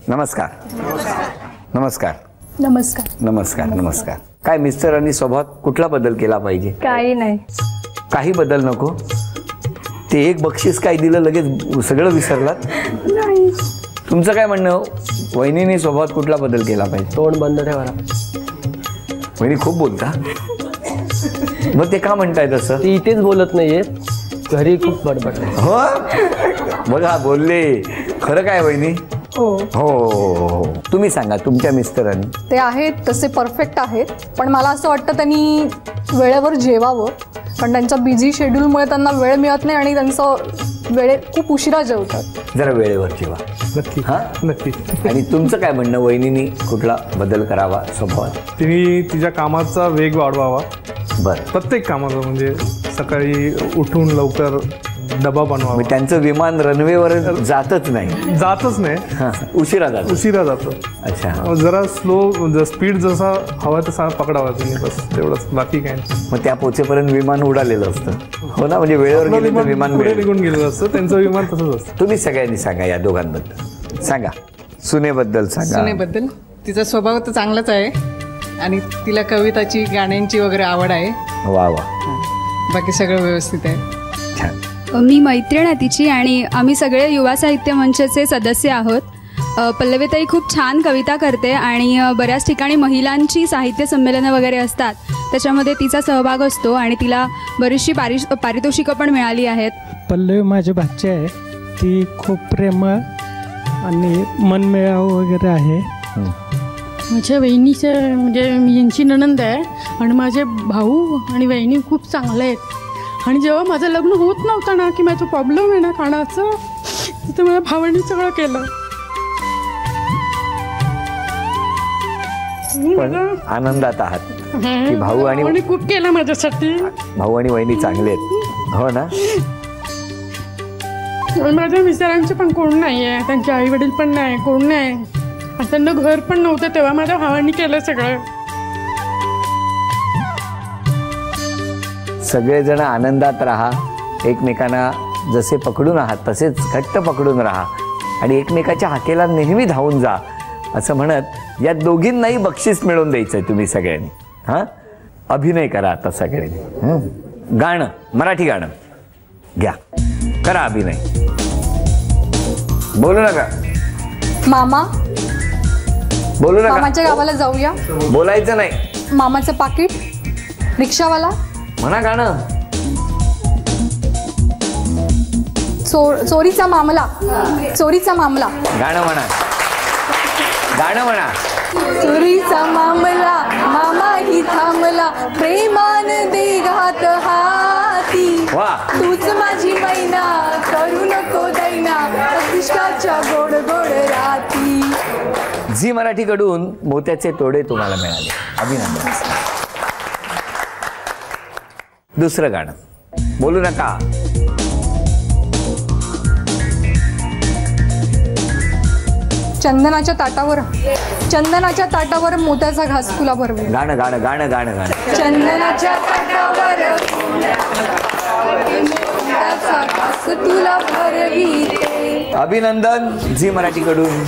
नमस्कार. नमस्कार. नमस्कार. नमस्कार. नमस्कार. काय मिस्टर आणि स्वभावात कुठला बदल केला पाहिजे? काही नाही. काही बदल नको. ते एक बक्षीस काय दिलं लगेच सगळं विसरलात? नाही. तुमचं काय म्हणणं? वहिनीने स्वभावात कुठला बदल केला पाहिजे? तोंड बंद ठेवा. वहिनी खूप बोलता. मग ते का म्हणताय तसं? ती इथेच बोलत नाहीये, घरी खूप बडबड. हो बघा बोलले. खरं काय वहिनी? हो हो. तुम्ही सांगा तुमच्या मिस्टरांनी. ते आहेत तसे परफेक्ट आहेत, पण मला असं वाटतं त्यांनी वेळेवर जेवावं, पण त्यांच्या बिझी शेड्यूलमुळे त्यांना वेळ मिळत नाही आणि त्यांचं खूप उशिरा जेवतात. जरा वेळेवर जेवा. नक्की. हा नक्की. आणि तुमचं काय म्हणणं? वहिनीनी कुठला बदल करावा स्वभावात? तिने तिच्या कामाचा वेग वाढवावा. बरं. प्रत्येक कामाचा, म्हणजे सकाळी उठून लवकर डबा बनवावा. त्यांचं विमान रनवेवर जातच नाही. जातच नाही. उशिरा जातो. अच्छा. जरा स्लो, स्पीड जसा हवा तसा पकडावा तुम्ही, बस तेवढंच, बाकी काय नाही. मग त्या पोचेपर्यंत विमान उडालेलं असतं. हो ना, म्हणजे वेळेवर गेलं तर विमान पुढे निघून गेलेलं असतं, त्यांचं विमान तसंच असतं. तुम्ही सगळ्यांनी सांगा या दोघांबद्दल. सांगा. सुनेबद्दल सांगा. सुनेबद्दल तिचा स्वभाव तर चांगलाच आहे आणि तिला कविताची, गाण्यांची वगैरे आवड आहे. वा वा. बाकी सगळं व्यवस्थित आहे. छान. मी मैत्रीण आहे तिची आणि आम्ही सगळे युवा साहित्य मंचचे सदस्य आहोत. पल्लवीताई खूप छान कविता करते आणि बऱ्याच ठिकाणी महिलांची साहित्य संमेलनं वगैरे असतात, त्याच्यामध्ये तिचा सहभाग असतो आणि तिला बरीचशी पारितोषिकं पण मिळाली आहेत. पल्लवी माझी भाची आहे, ती खूप प्रेमळ आणि मनमिळाऊ वगैरे आहे. माझ्या वहिनीचे, म्हणजे मी यांची नणंद आहे आणि माझे भाऊ आणि वहिनी खूप चांगले आहेत. आणि जेव्हा माझं लग्न होत नव्हतं ना, की माझं प्रॉब्लेम आहे ना खाण्याचं, तर माझ्या भावाने सगळं केलं. पण आनंदात आहात की भाऊ आणि खूप केलं माझ्यासाठी. भाऊ आणि वहिनी चांगले आहेत. हो ना. माझ्या मिस्टरांचे पण कोण नाही आहे, त्यांचे आई वडील पण नाही, कोण नाही, आणि त्यांना घर पण नव्हतं, तेव्हा माझ्या भावाने केलं सगळं. सगळेजण आनंदात राहा. एकमेकांना जसे पकडून आहात तसेच घट्ट पकडून राहा आणि एकमेकाच्या हाकेला नेहमी धावून जा, असं म्हणत या दोघींनाही बक्षीस मिळवून द्यायचं आहे तुम्ही सगळ्यांनी. हां, अभिनय करा आता सगळ्यांनी. गाणं, मराठी गाणं घ्या, करा अभिनय. बोलू नका. मामा, बोलू नका. मामाच्या गावाला जाऊया. बोलायचं नाही. मामाचं पाकिट, रिक्षावाला. म्हणा गाणं. चोरीचा मामला. चोरीचा मामला. गाणं म्हणा. गाणं म्हणा. चोरीचा मामला, मामा ही थांबला, प्रेमान दे घात हाती. वा. तूच माझी मैना, करू नको दैना, प्रतिष्ठाच्या गोड गोड राती. झी मराठीकडून मोत्याचे तोडे तुम्हाला मिळाले. अभिनंदन. दुसरं गाणं. बोलू नका. चंदनाच्या ताटावर, चंदनाच्या ताटावर मोत्याचा घास तुला भरवे. गाणं गाणं गाणं गाणं गाणं. चंदनाच्या ताटावर मोत्याचा घास तुला भरवी. अभिनंदन. झी मराठीकडून